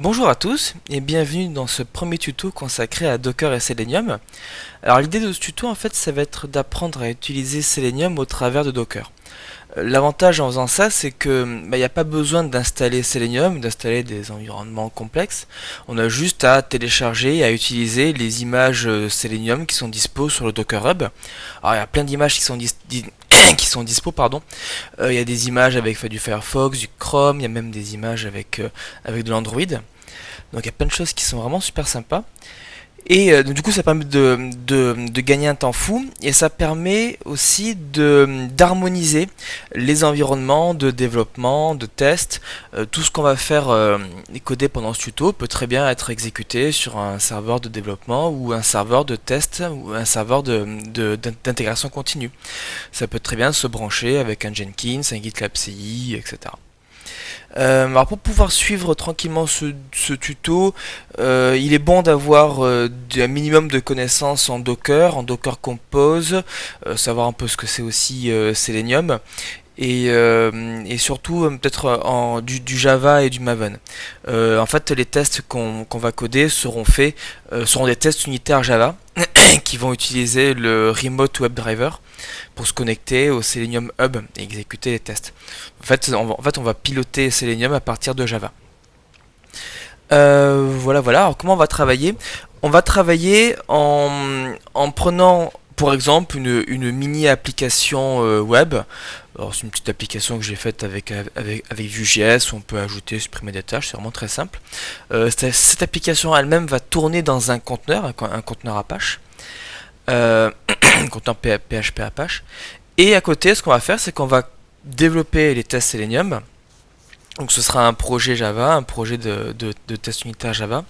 Bonjour à tous et bienvenue dans ce premier tuto consacré à Docker et Selenium. Alors l'idée de ce tuto en fait ça va être d'apprendre à utiliser Selenium au travers de Docker. L'avantage en faisant ça c'est que il n'y a pas besoin d'installer Selenium, d'installer des environnements complexes. On a juste à télécharger et à utiliser les images Selenium qui sont dispo sur le Docker Hub. Alors il y a plein d'images qui sont dispo, pardon. Il y a des images avec du Firefox, du Chrome, il y a même des images avec de l'Android. Donc il y a plein de choses qui sont vraiment super sympas. Et du coup ça permet de gagner un temps fou et ça permet aussi d'harmoniser les environnements de développement, de test. Tout ce qu'on va faire et coder pendant ce tuto peut très bien être exécuté sur un serveur de développement ou un serveur de test ou un serveur d'intégration continue. Ça peut très bien se brancher avec un Jenkins, un GitLab CI, etc. Alors pour pouvoir suivre tranquillement ce tuto, il est bon d'avoir un minimum de connaissances en Docker Compose, savoir un peu ce que c'est aussi Selenium, et surtout peut-être du Java et du Maven. En fait, les tests qu'on va coder seront des tests unitaires Java qui vont utiliser le Remote WebDriver pour se connecter au Selenium Hub et exécuter les tests. En fait, on va piloter Selenium à partir de Java. Voilà. Alors, comment on va travailler? On va travailler en prenant, pour exemple, une mini application web. Alors, c'est une petite application que j'ai faite avec Vue.js où on peut ajouter, supprimer des tâches. C'est vraiment très simple. Cette application elle-même va tourner dans un conteneur, un conteneur Apache. Conteneur PHP Apache. Et à côté, ce qu'on va faire, c'est qu'on va développer les tests Selenium. Donc ce sera un projet Java, un projet de test unitaire Java.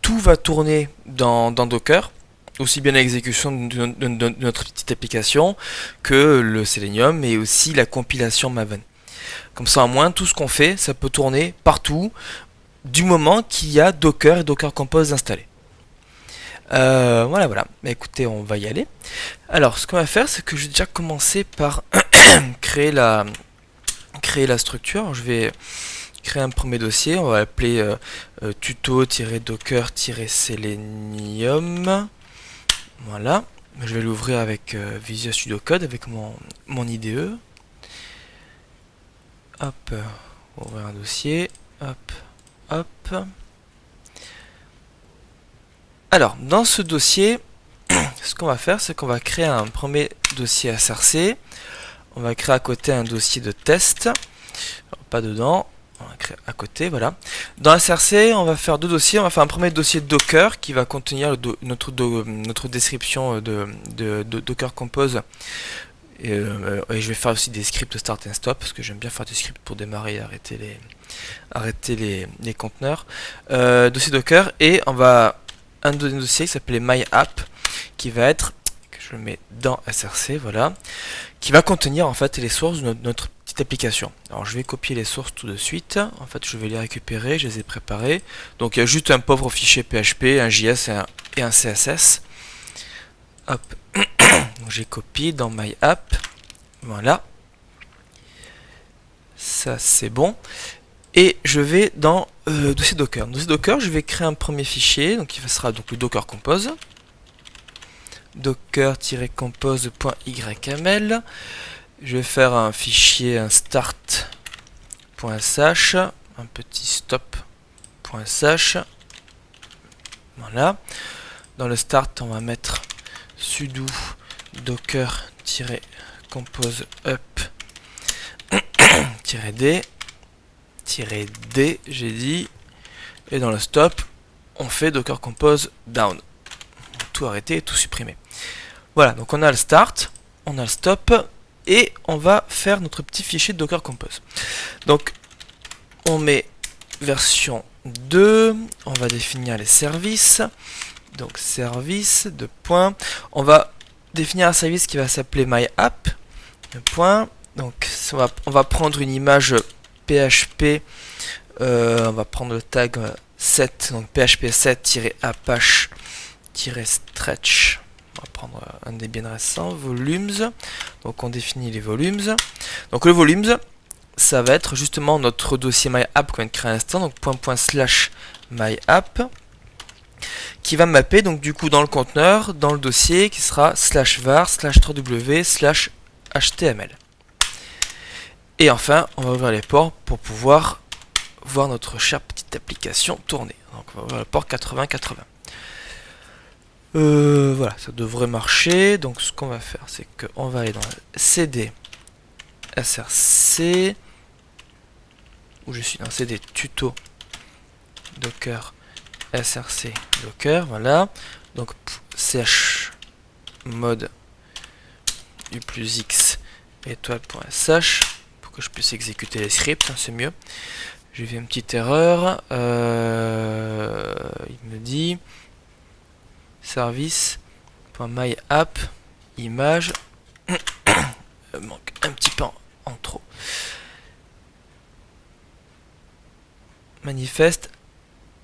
Tout va tourner dans Docker, aussi bien l'exécution de notre petite application que le Selenium et aussi la compilation Maven. Comme ça, au moins, tout ce qu'on fait, ça peut tourner partout du moment qu'il y a Docker et Docker Compose installés. Voilà. Bah, écoutez, on va y aller. Alors, ce qu'on va faire, c'est que je vais déjà commencer par créer la structure. Je vais créer un premier dossier. On va l'appeler tuto-docker-selenium. Voilà. Je vais l'ouvrir avec Visual Studio Code, avec mon IDE. Hop. Ouvrir un dossier. Hop. Alors, dans ce dossier, ce qu'on va faire, c'est qu'on va créer un premier dossier SRC. On va créer à côté un dossier de test. Alors, pas dedans. On va créer à côté, voilà. Dans SRC, on va faire deux dossiers. On va faire un premier dossier Docker qui va contenir notre description de Docker Compose. Et je vais faire aussi des scripts start and stop parce que j'aime bien faire des scripts pour démarrer et arrêter les conteneurs. Dossier Docker, et on va un dossier qui s'appelait MyApp qui va être, que je le mets dans SRC, voilà, qui va contenir en fait les sources de notre petite application. Alors je vais copier les sources tout de suite. En fait, je vais les récupérer, je les ai préparées. Donc il y a juste un pauvre fichier PHP, un JS et un CSS. Hop. Donc j'ai copié dans MyApp. Voilà. Ça c'est bon. Et je vais dans dossier Docker. Dans dossier Docker, je vais créer un premier fichier, donc qui sera donc le Docker Compose. Docker-compose.yml. Je vais faire un fichier, un start.sh, un petit stop.sh. Voilà. Dans le start, on va mettre sudo docker-compose up-d j'ai dit, et dans le stop on fait docker compose down, tout arrêter et tout supprimer. Voilà, donc on a le start, on a le stop, et on va faire notre petit fichier de docker compose. Donc on met version 2, on va définir les services, donc service de point, on va définir un service qui va s'appeler MyApp de point. Donc on va prendre une image PHP, on va prendre le tag 7, donc PHP 7-apache-stretch. On va prendre un des bien récents, volumes. Donc on définit les volumes. Donc le volumes, ça va être justement notre dossier myapp qu'on vient de créer à l'instant, donc .// myapp, qui va mapper donc du coup dans le conteneur, dans le dossier qui sera /var /3w/html. Et enfin, on va ouvrir les ports pour pouvoir voir notre chère petite application tourner. Donc on va ouvrir le port 8080. Voilà, ça devrait marcher. Donc ce qu'on va faire, c'est qu'on va aller dans cd src, où je suis dans cd tuto docker src docker, voilà. Donc ch mode u+x étoile.sh pour que je puisse exécuter les scripts, hein, c'est mieux. J'ai vu une petite erreur. Il me dit service.myapp image. Manque un petit peu en trop. Manifeste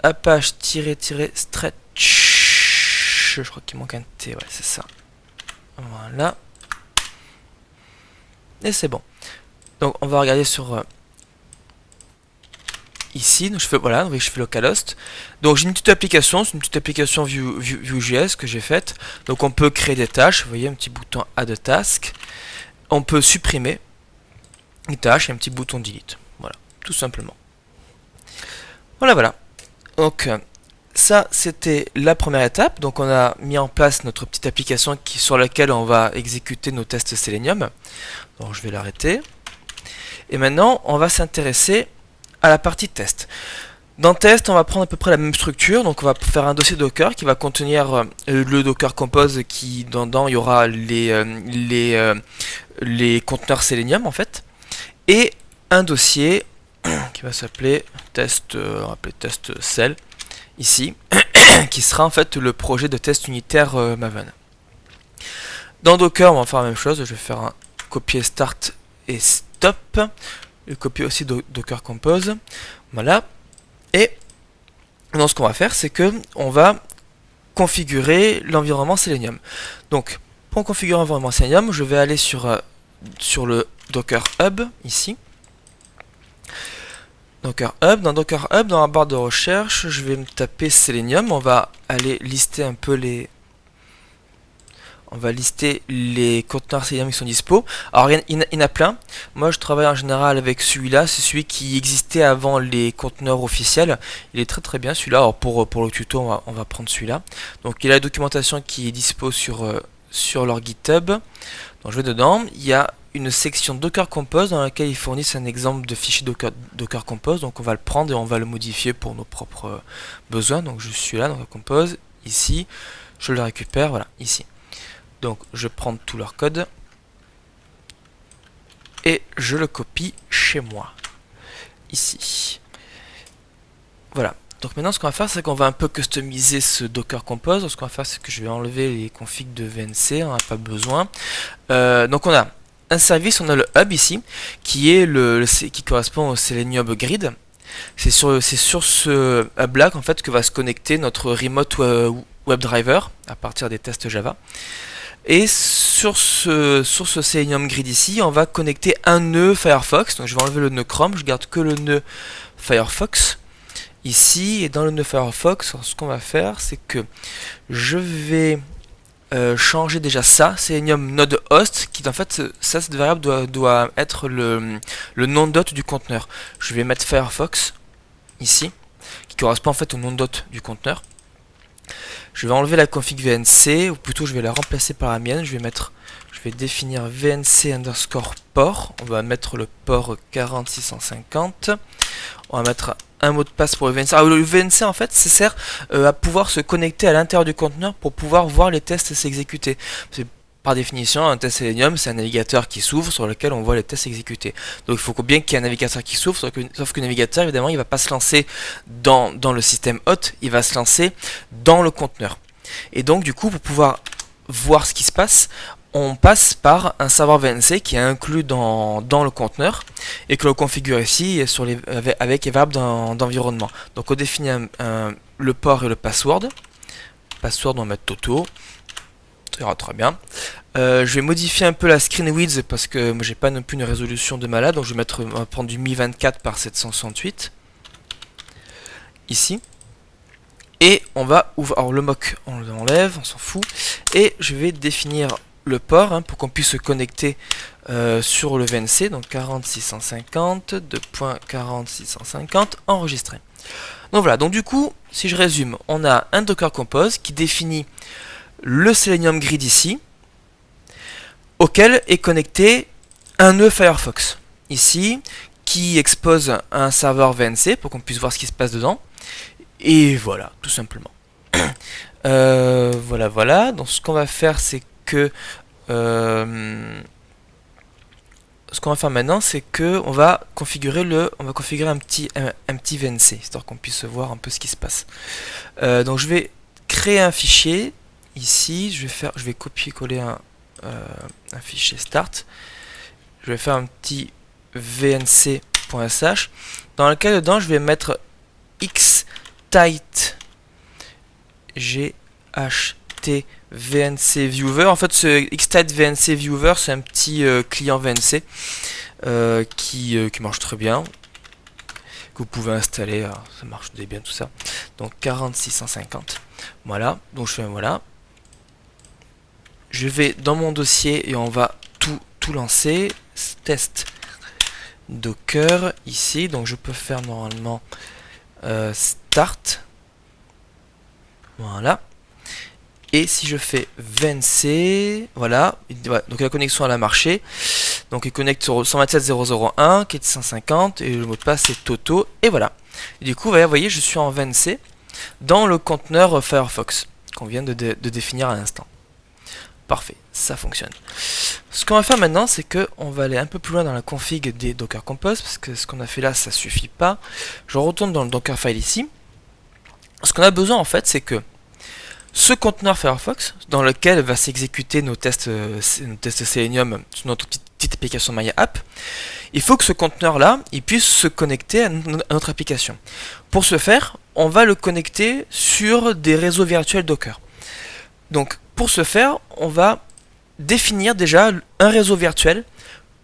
apache-stretch. Je crois qu'il manque un T, ouais, c'est ça. Voilà. Et c'est bon. Donc on va regarder sur ici, donc je fais voilà, donc je fais localhost. Donc j'ai une petite application, c'est une petite application Vue.js que j'ai faite. Donc on peut créer des tâches, vous voyez un petit bouton add task. On peut supprimer une tâche et un petit bouton delete. Voilà, tout simplement. Voilà. Donc ça c'était la première étape. Donc on a mis en place notre petite application sur laquelle on va exécuter nos tests Selenium. Donc je vais l'arrêter. Et maintenant on va s'intéresser à la partie test. Dans test, on va prendre à peu près la même structure. Donc on va faire un dossier Docker qui va contenir le Docker Compose, qui dedans il y aura les conteneurs Selenium en fait, et un dossier qui va s'appeler test, on va appeler test cell ici, qui sera en fait le projet de test unitaire Maven. Dans Docker, on va faire la même chose. Je vais faire un copier start et stop, et copier aussi Docker Compose. Voilà. Et donc ce qu'on va faire, c'est que on va configurer l'environnement Selenium. Donc pour configurer l'environnement Selenium, je vais aller sur le Docker Hub ici. Docker Hub, dans la barre de recherche, je vais me taper Selenium. On va aller lister un peu les conteneurs Selenium qui sont dispo. Alors il y en a plein. Moi je travaille en général avec celui-là, c'est celui qui existait avant les conteneurs officiels. Il est très très bien celui-là. Alors pour le tuto on va prendre celui-là. Donc il y a la documentation qui est dispo sur leur GitHub. Donc je vais dedans, il y a une section Docker Compose dans laquelle ils fournissent un exemple de fichier Docker Compose. Donc on va le prendre et on va le modifier pour nos propres besoins. Donc je suis là, Docker Compose, ici, je le récupère, voilà, ici. Donc je prends tout leur code et je le copie chez moi, ici. Voilà. Donc maintenant ce qu'on va faire, c'est qu'on va un peu customiser ce Docker Compose. Ce qu'on va faire, c'est que je vais enlever les configs de VNC, on n'en a pas besoin. Donc on a un service, on a le hub ici, qui est qui correspond au Selenium Grid. C'est sur ce hub-là en fait que va se connecter notre remote WebDriver à partir des tests Java. Et sur ce Selenium Grid ici, on va connecter un nœud Firefox. Donc je vais enlever le nœud Chrome, je garde que le nœud Firefox ici. Et dans le nœud Firefox, ce qu'on va faire, c'est que je vais changer déjà ça, Selenium node host, qui en fait, cette variable doit être le nom dot du conteneur. Je vais mettre Firefox ici, qui correspond en fait au nom dot du conteneur. Je vais enlever la config VNC, ou plutôt je vais la remplacer par la mienne. Je vais définir VNC underscore port. On va mettre le port 40650. On va mettre un mot de passe pour le VNC. Alors, le VNC en fait, ça sert à pouvoir se connecter à l'intérieur du conteneur pour pouvoir voir les tests s'exécuter. Par définition, un test Selenium, c'est un navigateur qui s'ouvre sur lequel on voit les tests exécutés. Donc il faut bien qu'il y ait un navigateur qui s'ouvre, sauf que le navigateur, évidemment, il ne va pas se lancer dans le système hôte, il va se lancer dans le conteneur. Et donc du coup, pour pouvoir voir ce qui se passe, on passe par un serveur VNC qui est inclus dans le conteneur et que l'on configure ici avec les variables d'environnement. Donc on définit le port et le password. Password, on va mettre Toto. Ça ira très bien. Je vais modifier un peu la screen width parce que moi j'ai pas non plus une résolution de malade, donc je vais mettre, on va prendre du 1024 par 768 ici. Et on va ouvrir, alors le mock on l'enlève, on s'en fout, et je vais définir le port hein, pour qu'on puisse se connecter sur le VNC, donc 40650, 2.40650, enregistré. Donc voilà, donc du coup, si je résume, on a un Docker Compose qui définit le Selenium Grid ici, auquel est connecté un nœud Firefox, ici, qui expose un serveur VNC pour qu'on puisse voir ce qui se passe dedans. Et voilà, tout simplement. Voilà. Donc ce qu'on va faire, c'est que ce qu'on va faire maintenant, c'est que on va configurer un petit VNC, histoire qu'on puisse voir un peu ce qui se passe. Donc je vais créer un fichier ici. Je vais copier-coller un fichier start. Je vais faire un petit vnc.sh dans lequel dedans je vais mettre xtight vnc viewer. En fait, ce xtight vnc viewer, c'est un petit client VNC qui marche très bien, que vous pouvez installer. Ça marche bien tout ça. Donc 40650. Voilà. Donc je fais voilà. Je vais dans mon dossier et on va tout lancer. Test Docker ici. Donc je peux faire normalement start. Voilà. Et si je fais VNC, voilà, donc la connexion elle a marché. Donc il connecte sur 127.0.0.1, qui est de 150, et le mot de passe c'est Toto, et voilà. Et du coup, vous voyez, je suis en VNC dans le conteneur Firefox qu'on vient de définir à l'instant. Parfait, ça fonctionne. Ce qu'on va faire maintenant, c'est qu'on va aller un peu plus loin dans la config des Docker Compose, parce que ce qu'on a fait là, ça suffit pas. Je retourne dans le Dockerfile ici. Ce qu'on a besoin en fait, c'est que ce conteneur Firefox, dans lequel va s'exécuter nos tests Selenium sur notre petite application MyApp, il faut que ce conteneur-là, il puisse se connecter à notre application. Pour ce faire, on va le connecter sur des réseaux virtuels Docker. Donc, pour ce faire, on va définir déjà un réseau virtuel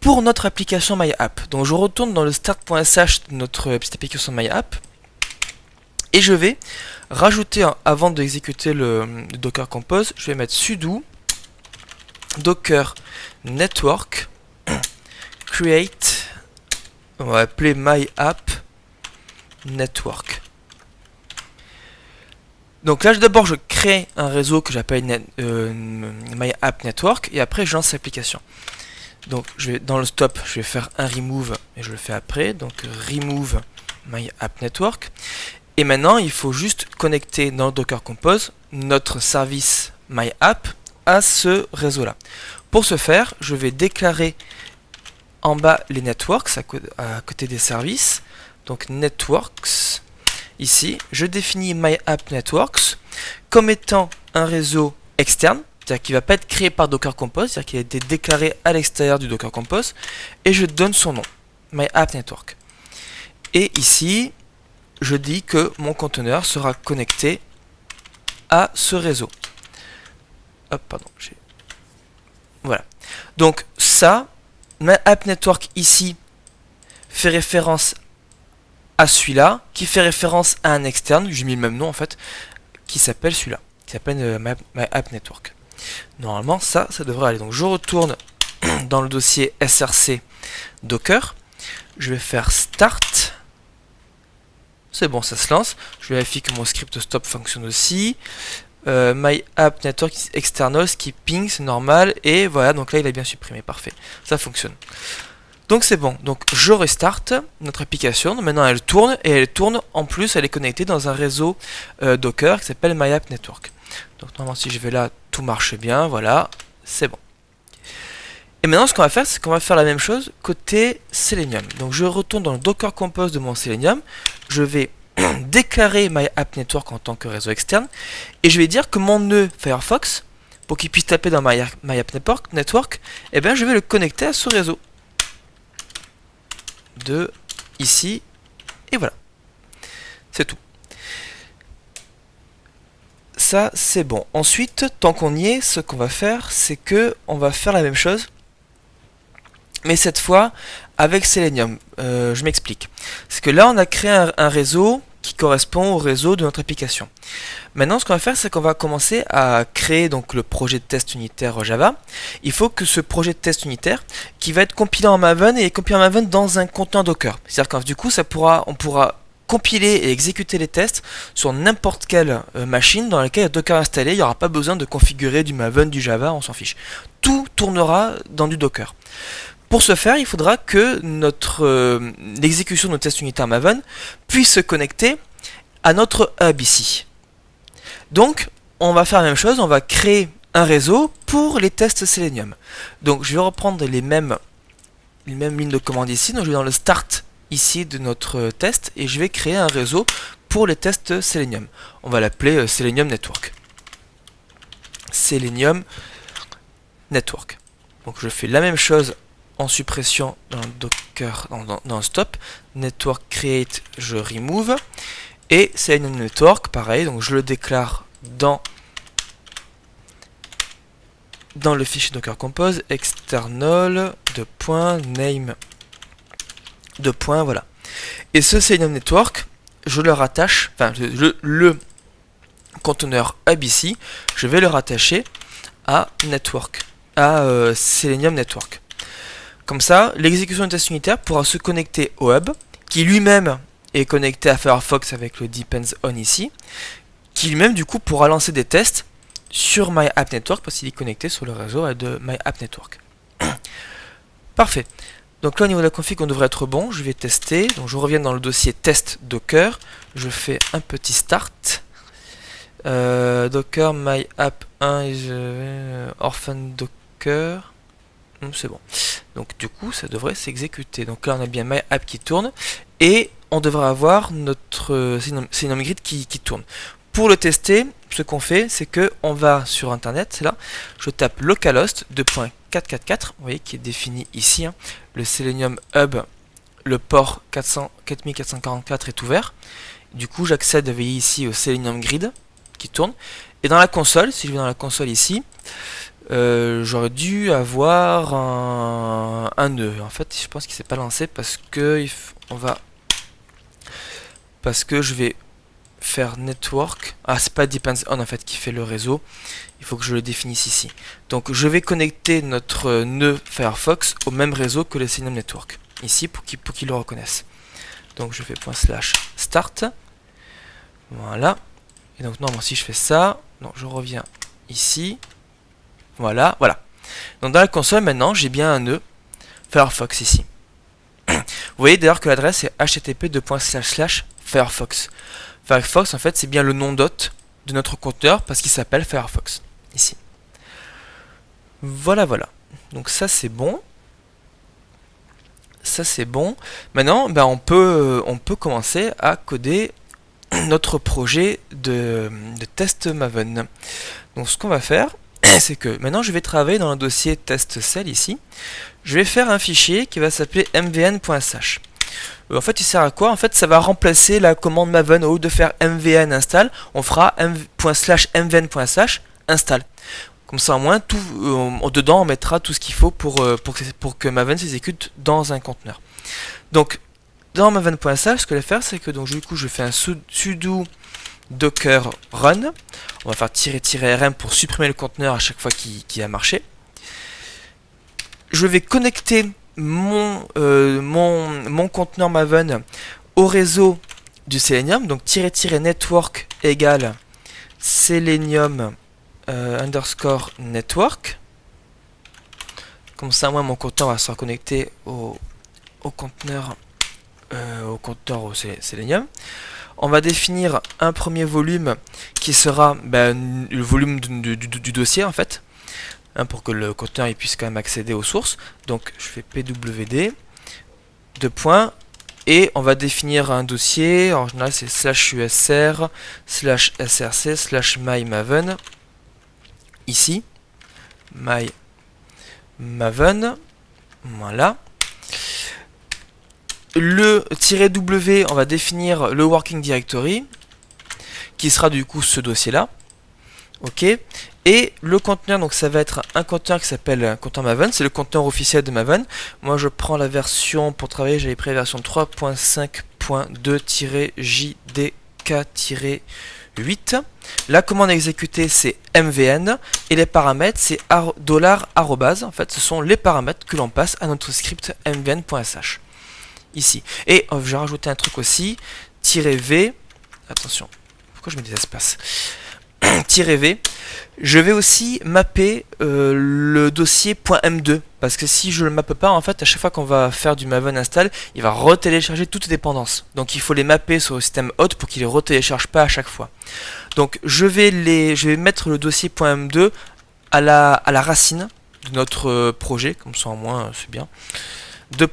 pour notre application MyApp. Donc, je retourne dans le start.sh de notre petite application MyApp. Et je vais rajouter, avant d'exécuter le Docker Compose, je vais mettre sudo docker network create, on va appeler myapp network. Donc là d'abord je crée un réseau que j'appelle myapp network et après je lance l'application. Donc je vais dans le stop, je vais faire un remove et je le fais après, donc remove myapp network. Et maintenant, il faut juste connecter dans le Docker Compose notre service MyApp à ce réseau-là. Pour ce faire, je vais déclarer en bas les networks à côté des services. Donc networks, ici, je définis MyApp Networks comme étant un réseau externe, c'est-à-dire qu'il ne va pas être créé par Docker Compose, c'est-à-dire qu'il a été déclaré à l'extérieur du Docker Compose, et je donne son nom, MyApp Network. Et ici, je dis que mon conteneur sera connecté à ce réseau. Hop, pardon. Voilà. Donc ça, ma app network ici fait référence à celui-là, qui fait référence à un externe, j'ai mis le même nom en fait, qui s'appelle celui-là, qui s'appelle my app network. Normalement, ça devrait aller. Donc je retourne dans le dossier src docker, je vais faire start. C'est bon, ça se lance. Je vérifie que mon script stop fonctionne aussi. My app network external qui ping, c'est normal. Et voilà, donc là il a bien supprimé, parfait. Ça fonctionne. Donc c'est bon. Donc je restart notre application. Donc, maintenant elle tourne et elle tourne en plus, elle est connectée dans un réseau Docker qui s'appelle My App Network. Donc normalement si je vais là, tout marche bien. Voilà, c'est bon. Et maintenant, ce qu'on va faire, c'est qu'on va faire la même chose côté Selenium. Donc, je retourne dans le Docker Compose de mon Selenium. Je vais déclarer My App Network en tant que réseau externe. Et je vais dire que mon nœud Firefox, pour qu'il puisse taper dans My App Network, eh bien, je vais le connecter à ce réseau. De ici. Et voilà. C'est tout. ça c'est bon. Ensuite, tant qu'on y est, ce qu'on va faire, c'est que on va faire la même chose, mais cette fois avec Selenium. Je m'explique. C'est que là, on a créé un réseau qui correspond au réseau de notre application. Maintenant, ce qu'on va faire, c'est qu'on va commencer à créer donc le projet de test unitaire Java. Il faut que ce projet de test unitaire, qui va être compilé en Maven, et compilé en Maven dans un conteneur Docker. C'est-à-dire que du coup, on pourra compiler et exécuter les tests sur n'importe quelle machine dans laquelle il y a Docker installé. Il n'y aura pas besoin de configurer du Maven, du Java, on s'en fiche. Tout tournera dans du Docker. Pour ce faire, il faudra que l'exécution de notre test unitaire Maven puisse se connecter à notre hub ici. Donc, on va faire la même chose, on va créer un réseau pour les tests Selenium. Donc, je vais reprendre les mêmes lignes de commande ici. Donc, je vais dans le start ici de notre test et je vais créer un réseau pour les tests Selenium. On va l'appeler Selenium Network. Selenium Network. Donc, je fais la même chose en suppression dans Docker, dans stop. Network create, je remove. Et Selenium Network, pareil, donc je le déclare dans le fichier Docker Compose, external, name, voilà. Et ce Selenium Network, je le rattache, enfin le conteneur hub ici, je vais le rattacher à Selenium Network. Comme ça, l'exécution de test unitaire pourra se connecter au hub, qui lui-même est connecté à Firefox avec le depends on ici, qui lui-même du coup pourra lancer des tests sur MyAppNetwork parce qu'il est connecté sur le réseau de MyAppNetwork. Parfait. Donc là au niveau de la config on devrait être bon, je vais tester, donc je reviens dans le dossier test Docker, je fais un petit start, Docker MyApp1 orphan Docker, c'est bon. Donc du coup ça devrait s'exécuter, donc là on a bien MyApp qui tourne, et on devrait avoir notre Selenium Grid qui tourne. Pour le tester, ce qu'on fait, c'est que on va sur internet, c'est là, je tape localhost 2.444, vous voyez qui est défini ici, hein. Le Selenium Hub, le port 4444 est ouvert. Du coup, j'accède, vous voyez ici, au Selenium Grid qui tourne. Et dans la console, si je vais dans la console ici, j'aurais dû avoir un nœud. En fait, je pense qu'il s'est pas lancé parce que je vais faire network. Ah, c'est pas depends on en fait qui fait le réseau. Il faut que je le définisse ici. Donc, je vais connecter notre nœud Firefox au même réseau que le Selenium Network ici pour qu'il le reconnaisse. Donc, je fais ./start. Voilà. Et donc, normalement, si je fais ça, donc je reviens ici. Voilà. Donc, dans la console, maintenant, j'ai bien un nœud Firefox ici. Vous voyez d'ailleurs que l'adresse est http://firefox. Firefox, en fait, c'est bien le nom d'hôte de notre conteneur parce qu'il s'appelle Firefox, ici. Voilà. Donc ça, c'est bon. Maintenant, on peut commencer à coder notre projet de test Maven. Donc ce qu'on va faire, c'est que maintenant, je vais travailler dans le dossier test-cell ici. Je vais faire un fichier qui va s'appeler mvn.sh. En fait, il sert à quoi? En fait, ça va remplacer la commande Maven. Au lieu de faire mvn install, on fera mvn.sh install. Comme ça, au moins, dedans, on mettra tout ce qu'il faut pour que Maven s'exécute dans un conteneur. Donc, dans maven.sh, ce que je vais faire, c'est que du coup, je fais un sudo docker run. On va faire --rm pour supprimer le conteneur à chaque fois qu'il a marché. Je vais connecter mon conteneur Maven au réseau du Selenium, donc --network égale Selenium underscore network. Comme ça, moi, mon conteneur va se reconnecter au conteneur au Selenium. On va définir un premier volume qui sera le volume du dossier en fait. Pour que le conteneur il puisse quand même accéder aux sources. Donc je fais pwd et on va définir un dossier. En général c'est /usr /src /mymaven ici mymaven. Voilà. Le -w, on va définir le working directory qui sera du coup ce dossier là. Ok. Et le conteneur, donc ça va être un conteneur qui s'appelle conteneur Maven, c'est le conteneur officiel de Maven. Moi je prends la version, pour travailler j'avais pris la version 3.5.2-JDK-8. La commande à exécuter c'est MVN et les paramètres c'est $@. En fait ce sont les paramètres que l'on passe à notre script mvn.sh ici. Et je vais rajouter un truc aussi, -v, attention, pourquoi je mets des espaces, -v, je vais aussi mapper le dossier .m2 parce que si je le mappe pas, en fait à chaque fois qu'on va faire du Maven install, il va retélécharger toutes les dépendances. Donc il faut les mapper sur le système hôte pour qu'il les retélécharge pas à chaque fois. Donc je vais mettre le dossier .m2 à la racine de notre projet, comme ça au moins c'est bien. Donc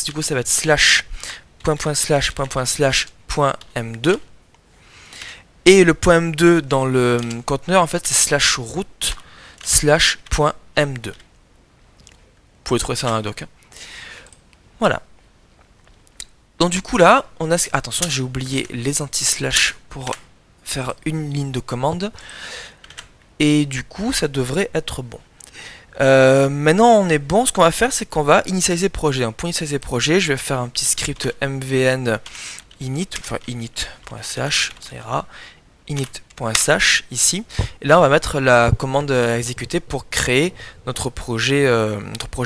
du coup ça va être /././.m2. Et le .m2 dans le conteneur, en fait, c'est /root/.m2. Vous pouvez trouver ça dans la doc. Hein. Voilà. Donc du coup là, on a... Attention, j'ai oublié les anti-slash pour faire une ligne de commande. Et du coup, ça devrait être bon. Maintenant, on est bon. Ce qu'on va faire, c'est qu'on va initialiser le projet. Donc, pour initialiser le projet, je vais faire un petit script mvn init, enfin init.sh, ça ira. init.sh ici, et là on va mettre la commande à exécuter pour créer notre projet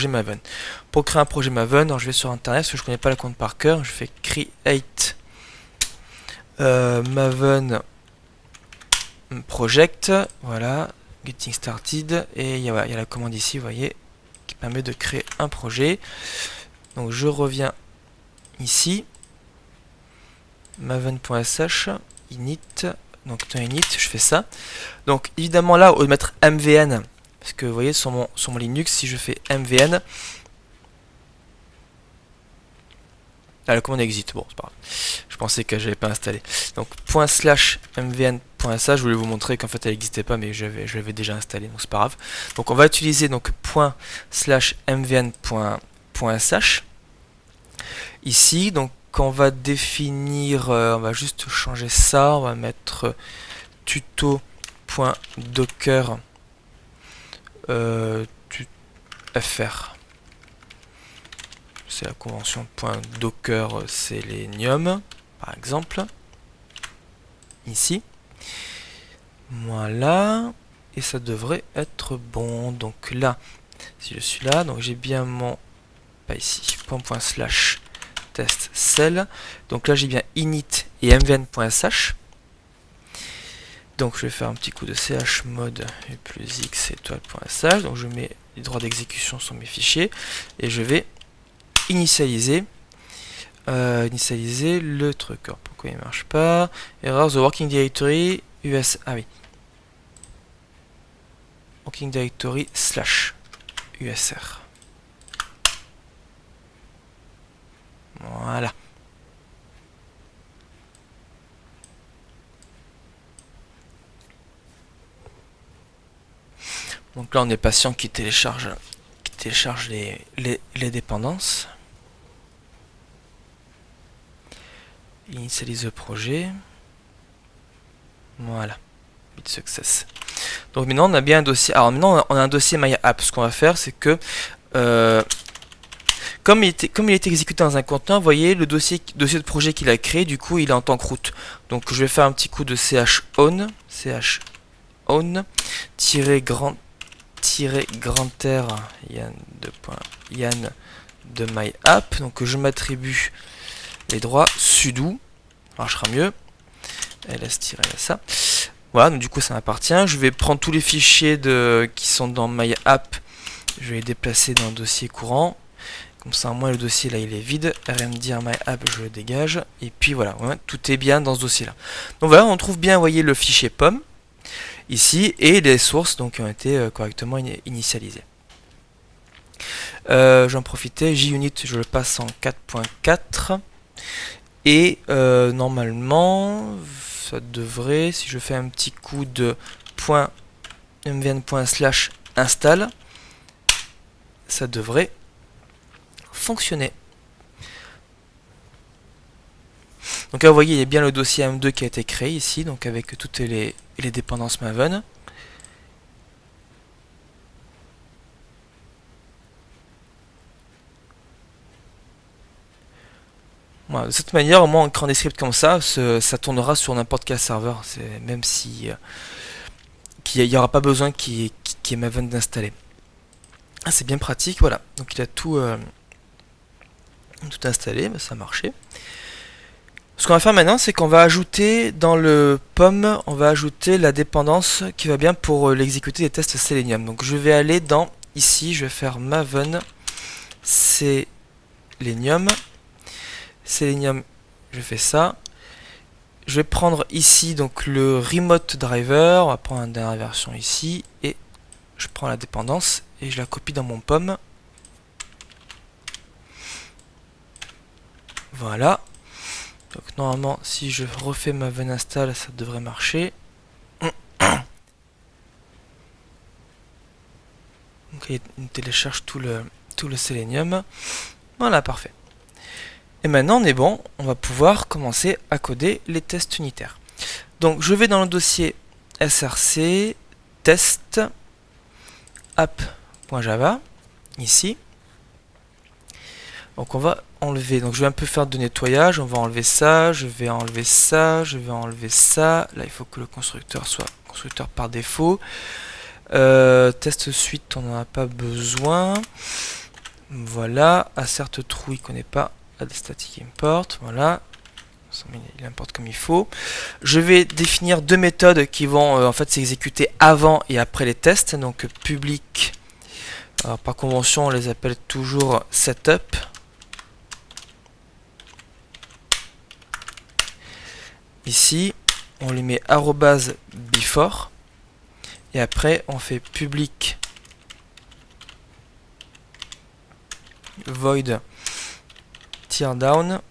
Maven. Pour créer un projet Maven, alors je vais sur internet parce que je connais pas la commande par cœur, je fais create Maven project, voilà, getting started, et il y a la commande ici, vous voyez, qui permet de créer un projet. Donc je reviens ici, maven.sh init. Donc dans init, je fais ça. Donc évidemment là, au lieu de mettre mvn, parce que vous voyez sur mon Linux, si je fais mvn, la commande exit. Bon, c'est pas grave. Je pensais que j'avais pas installé. Donc ./mvn.sh, je voulais vous montrer qu'en fait elle n'existait pas, mais je l'avais déjà installé, donc c'est pas grave. Donc on va utiliser donc ./mvn.sh ici. Donc quand on va définir, on va juste changer ça, on va mettre tuto.docker fr. C'est la convention .docker selenium, par exemple, ici. Voilà, et ça devrait être bon. Donc là, si je suis là, donc j'ai bien mon, pas ici, .// test cell. Donc là j'ai bien init et mvn.sh. Donc je vais faire un petit coup de chmod et plus x étoile.sh. Donc je mets les droits d'exécution sur mes fichiers et je vais initialiser le truc. Alors, pourquoi il marche pas? Error the working directory us. Ah oui. Working directory / usr. Voilà. Donc là on est patient qui télécharge les dépendances. Initialise le projet. Voilà. Bit success. Donc maintenant on a bien un dossier. Alors maintenant on a un dossier MyApp. Ce qu'on va faire c'est que comme il était exécuté dans un conteneur, vous voyez le dossier de projet qu'il a créé, du coup il est en tant que root. Donc je vais faire un petit coup de chown, -grand R yann de MyApp. Donc je m'attribue les droits sudo, marchera mieux, ls-ça. Voilà, donc du coup ça m'appartient. Je vais prendre tous les fichiers qui sont dans MyApp, je vais les déplacer dans le dossier courant. Comme ça, au moins le dossier là il est vide. rmdir MyApp, je le dégage. Et puis voilà, ouais, tout est bien dans ce dossier là. Donc voilà, on trouve bien, vous voyez, le fichier POM ici et les sources donc, qui ont été correctement initialisées. J'en profitais, JUnit, je le passe en 4.4. Et normalement, ça devrait, si je fais un petit coup de .mvn./ install, ça devrait fonctionner. Donc là vous voyez il y a bien le dossier M2 qui a été créé ici, donc avec toutes les et les dépendances Maven. Voilà, de cette manière, au moins en créant des scripts comme ça, ça tournera sur n'importe quel serveur, même si qu'il n'y aura pas besoin qu'il y ait Maven d'installer. Ah, c'est bien pratique, voilà. Donc il a tout installé, mais ça a marché. Ce qu'on va faire maintenant, c'est qu'on va ajouter dans le POM, on va ajouter la dépendance qui va bien pour l'exécuter des tests Selenium. Donc je vais aller dans, ici, je vais faire Maven Selenium. Selenium, je fais ça. Je vais prendre ici donc le remote driver, on va prendre la dernière version ici, et je prends la dépendance et je la copie dans mon POM. Voilà. Donc normalement, si je refais Maven install, ça devrait marcher. Donc il télécharge tout le Selenium. Voilà, parfait. Et maintenant on est bon, on va pouvoir commencer à coder les tests unitaires. Donc je vais dans le dossier src test app.java, ici. Donc on va enlever, donc je vais un peu faire de nettoyage, on va enlever ça, je vais enlever ça, je vais enlever ça. Là il faut que le constructeur soit constructeur par défaut. Test suite, on n'en a pas besoin. Voilà, assert true, il ne connaît pas. Add static import, voilà. Il importe comme il faut. Je vais définir deux méthodes qui vont en fait s'exécuter avant et après les tests. Donc public, alors, par convention on les appelle toujours setup. Ici on lui met @before et après on fait public void teardown.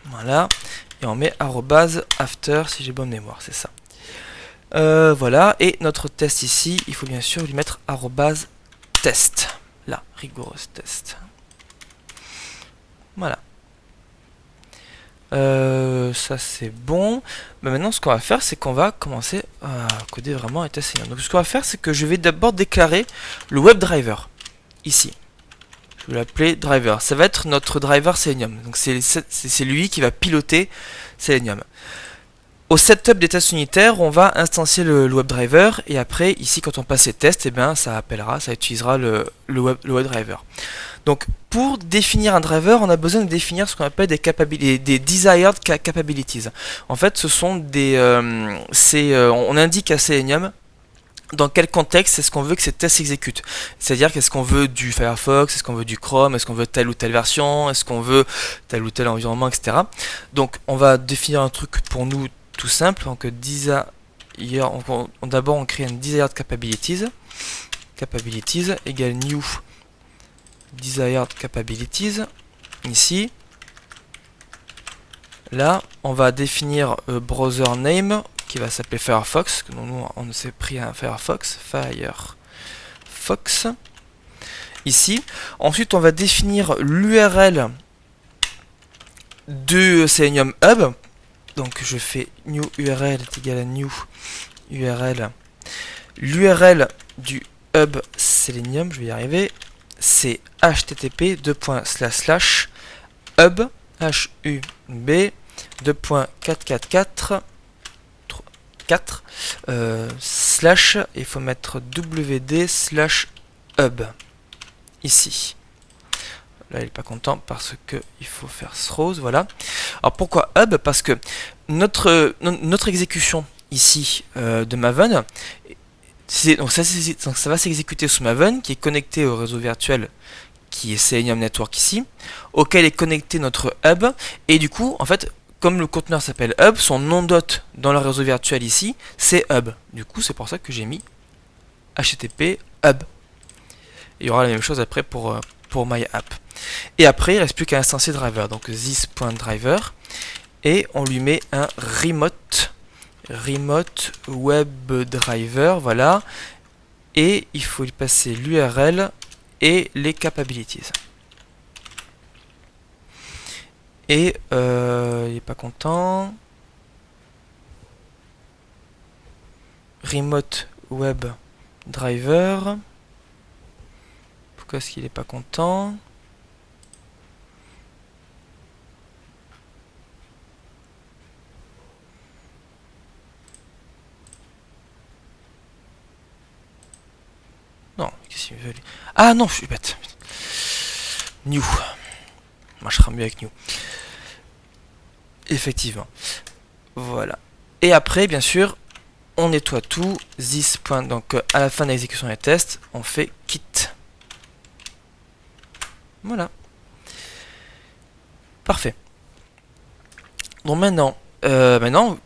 Voilà, et on met @after si j'ai bonne mémoire, c'est ça. Voilà, et notre test ici, il faut bien sûr lui mettre @test. Là, rigorous test. Voilà. Ça c'est bon. Mais maintenant ce qu'on va faire, c'est qu'on va commencer à coder vraiment un test Selenium. Donc ce qu'on va faire, c'est que je vais d'abord déclarer le WebDriver. Ici. Je vais l'appeler driver. Ça va être notre driver Selenium. Donc c'est lui qui va piloter Selenium. Au setup des tests unitaires, on va instancier le WebDriver et après, ici, quand on passe les tests, eh bien, ça utilisera le WebDriver. Donc, pour définir un driver, on a besoin de définir ce qu'on appelle des desired capabilities. En fait, ce sont des, on indique à Selenium dans quel contexte est-ce qu'on veut que ces tests s'exécutent. C'est-à-dire qu'est-ce qu'on veut du Firefox, est-ce qu'on veut du Chrome, est-ce qu'on veut telle ou telle version, est-ce qu'on veut tel ou tel environnement, etc. Donc on va définir un truc pour nous tout simple. Donc d'abord on crée un desired capabilities. Capabilities égale new desired capabilities. Ici. Là, on va définir browser name qui va s'appeler Firefox, que nous on s'est pris un Firefox, ici. Ensuite on va définir l'URL de Selenium Hub. Donc je fais new URL est égal à new URL. L'URL du hub Selenium, je vais y arriver, c'est http://hub hub.444 il faut mettre wd/hub ici. Là il n'est pas content parce que il faut faire throws, voilà. Alors pourquoi hub? Parce que notre exécution ici de Maven, donc ça va s'exécuter sous Maven qui est connecté au réseau virtuel qui est Selenium Network ici, auquel est connecté notre hub, et du coup en fait comme le conteneur s'appelle hub, son nom d'hôte dans le réseau virtuel ici, c'est hub. Du coup, c'est pour ça que j'ai mis http hub. Il y aura la même chose après pour my app. Et après, il ne reste plus qu'à instancier driver. Donc this.driver. Et on lui met un remote web driver. Voilà. Et il faut lui passer l'URL et les capabilities. Et il est pas content. Remote web driver. Pourquoi est-ce qu'il est pas content? Non, qu'est-ce qu'il veut lui? Ah non, je suis bête. New. Moi je serai mieux avec new. Effectivement. Voilà. Et après, bien sûr, on nettoie tout. This point. Donc à la fin de l'exécution des tests, on fait quit. Voilà. Parfait. Donc maintenant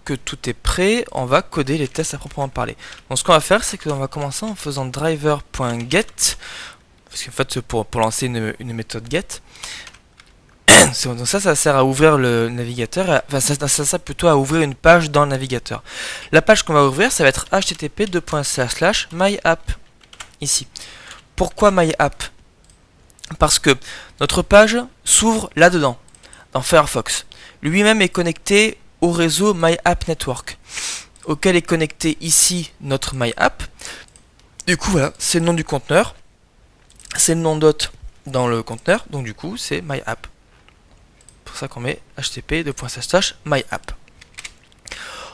que tout est prêt, on va coder les tests à proprement parler. Donc ce qu'on va faire, c'est qu'on va commencer en faisant driver.get, parce qu'en fait pour lancer une méthode get. Donc ça sert à ouvrir le navigateur, enfin ça sert plutôt à ouvrir une page dans le navigateur. La page qu'on va ouvrir, ça va être http://myapp, ici. Pourquoi myapp? Parce que notre page s'ouvre là-dedans, dans Firefox. Lui-même est connecté au réseau MyApp Network, auquel est connecté ici notre MyApp. Du coup, voilà, c'est le nom du conteneur, c'est le nom d'hôte dans le conteneur, donc du coup, c'est MyApp. C'est pour ça qu'on met http://myapp.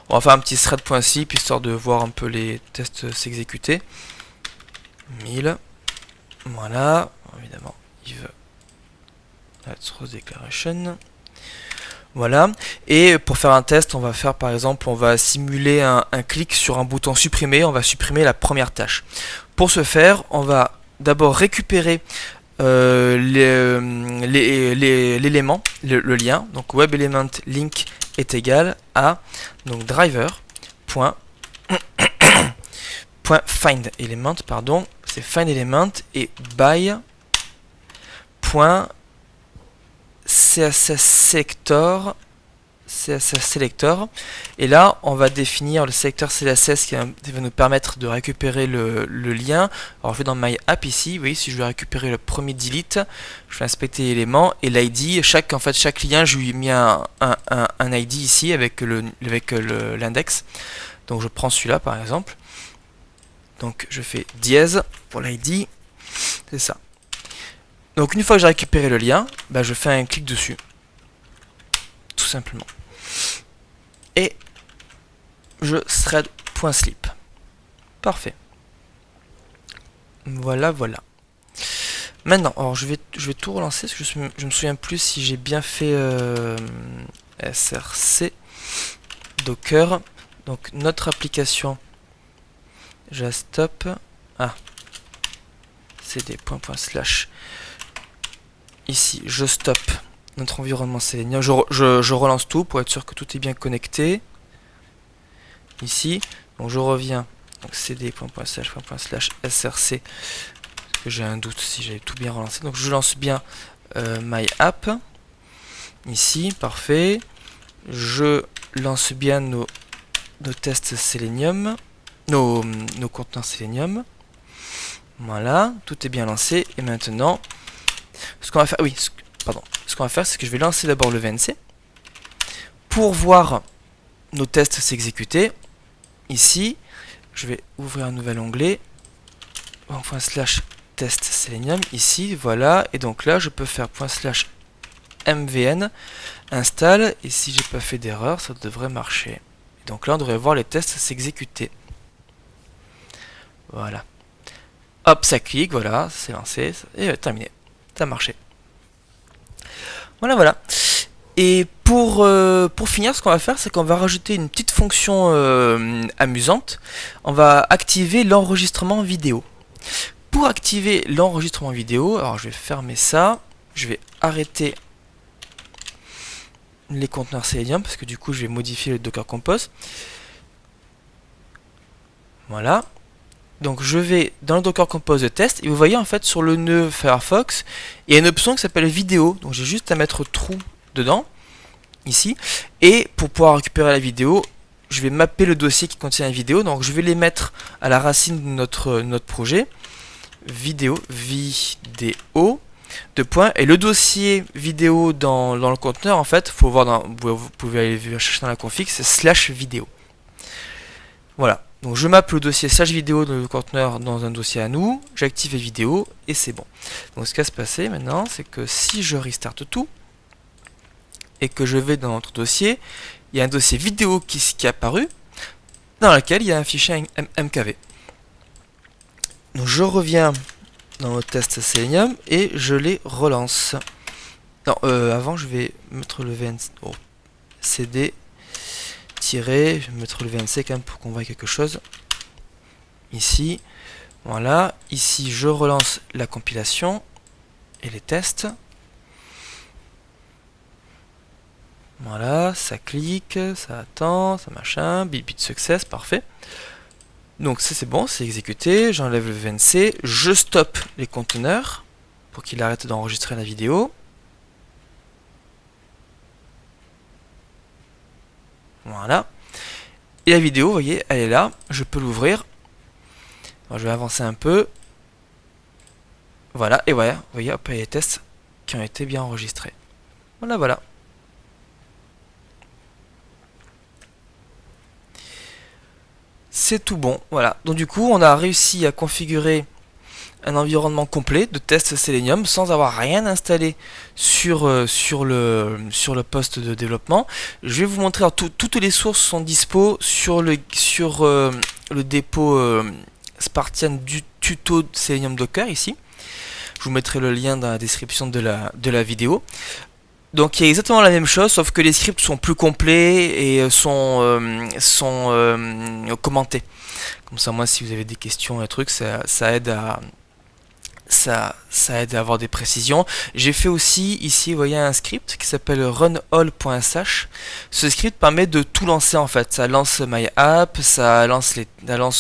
On va faire un petit thread.zip histoire de voir un peu les tests s'exécuter. 1000. Voilà, évidemment, il veut let's rose declaration. Voilà, et pour faire un test, on va faire par exemple, on va simuler un clic sur un bouton supprimer, on va supprimer la première tâche. Pour ce faire, on va d'abord récupérer l'élément, le lien, donc web element link est égal à donc driver.find element, pardon, c'est find element et by CSS selector, et là on va définir le sélecteur CSS qui va nous permettre de récupérer le lien. Alors je vais dans my app ici, vous voyez, si je veux récupérer le premier delete, je vais inspecter l'élément et l'id, chaque lien je lui ai mis un ID ici avec l'index. Donc je prends celui-là par exemple, donc je fais dièse pour l'id, c'est ça. Donc une fois que j'ai récupéré le lien, je fais un clic dessus, tout simplement, et je thread.slip. Parfait. Voilà. Maintenant, alors je vais tout relancer parce que je me souviens plus si j'ai bien fait src docker. Donc notre application, je stop. cd .// ici, je stop notre environnement Selenium. Je relance tout pour être sûr que tout est bien connecté. Ici, donc je reviens. Donc cd.// src, parce que j'ai un doute si j'avais tout bien relancé. Donc je lance bien my app. Ici, parfait. Je lance bien nos tests Selenium, nos conteneurs Selenium. Voilà, tout est bien lancé. Et maintenant, ce qu'on va faire, ce qu'on va faire, c'est que je vais lancer d'abord le VNC pour voir nos tests s'exécuter. Ici, je vais ouvrir un nouvel onglet, /test Selenium, ici, voilà, et donc là, je peux faire /mvn install, et si j'ai pas fait d'erreur, ça devrait marcher. Et donc là, on devrait voir les tests s'exécuter. Voilà. Hop, ça clique, voilà, c'est lancé, et terminé. Ça a marché. Voilà. Et pour finir, ce qu'on va faire, c'est qu'on va rajouter une petite fonction amusante. On va activer l'enregistrement vidéo. Pour activer l'enregistrement vidéo, alors je vais fermer ça. Je vais arrêter les conteneurs Selenium, parce que du coup, je vais modifier le Docker Compose. Voilà. Donc je vais dans le Docker Compose de test, et vous voyez en fait sur le nœud Firefox, il y a une option qui s'appelle vidéo. Donc j'ai juste à mettre true dedans, ici, et pour pouvoir récupérer la vidéo, je vais mapper le dossier qui contient la vidéo. Donc je vais les mettre à la racine de notre projet, vidéo, Deux points. Et le dossier vidéo dans le conteneur, en fait, faut voir vous pouvez aller chercher dans la config, c'est slash vidéo. Voilà. Donc je mappe le dossier slash vidéo de le conteneur dans un dossier à nous, j'active les vidéos et c'est bon. Donc ce qui va se passer maintenant, c'est que si je restart tout et que je vais dans notre dossier, il y a un dossier vidéo qui est apparu dans lequel il y a un fichier MKV. Donc je reviens dans mon test Selenium et je les relance. Non, avant je vais mettre le VNC. Oh, CD tirer, je vais mettre le VNC quand même pour qu'on voit quelque chose. Ici, voilà. Ici, je relance la compilation et les tests. Voilà, ça clique, ça attend, ça machin, bit success, parfait. Donc ça c'est bon, c'est exécuté, j'enlève le VNC, je stoppe les conteneurs pour qu'il arrête d'enregistrer la vidéo. Voilà. Et la vidéo, vous voyez, elle est là, je peux l'ouvrir. Je vais avancer un peu. Voilà, et voilà, vous voyez, hop, il y a les tests qui ont été bien enregistrés. Voilà, voilà. C'est tout bon, voilà. Donc du coup, on a réussi à configurer un environnement complet de test Selenium sans avoir rien installé sur le poste de développement. Je vais vous montrer, toutes les sources sont dispo sur le dépôt Spartian du tuto Selenium Docker ici. Je vous mettrai le lien dans la description de la vidéo. Donc il y a exactement la même chose, sauf que les scripts sont plus complets et sont commentés. Comme ça, moi, si vous avez des questions, un truc, ça aide à avoir des précisions. J'ai fait aussi ici, vous voyez, un script qui s'appelle runall.sh. Ce script permet de tout lancer en fait. Ça lance MyApp, ça lance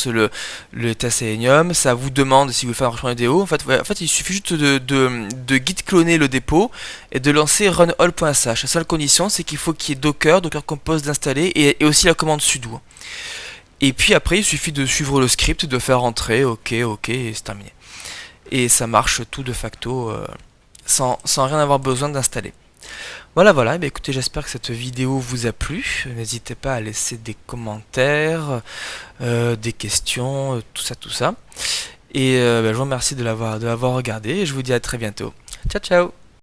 le test Selenium, ça vous demande si vous faites un enregistrement vidéo. En fait, il suffit juste de git cloner le dépôt et de lancer runall.sh. La seule condition, c'est qu'il faut qu'il y ait Docker Compose d'installer et aussi la commande sudo. Et puis après, il suffit de suivre le script, de faire entrer, ok, et c'est terminé. Et ça marche tout de facto sans rien avoir besoin d'installer. Voilà, et écoutez, j'espère que cette vidéo vous a plu. N'hésitez pas à laisser des commentaires, des questions, tout ça. Et je vous remercie de l'avoir regardé et je vous dis à très bientôt. Ciao, ciao!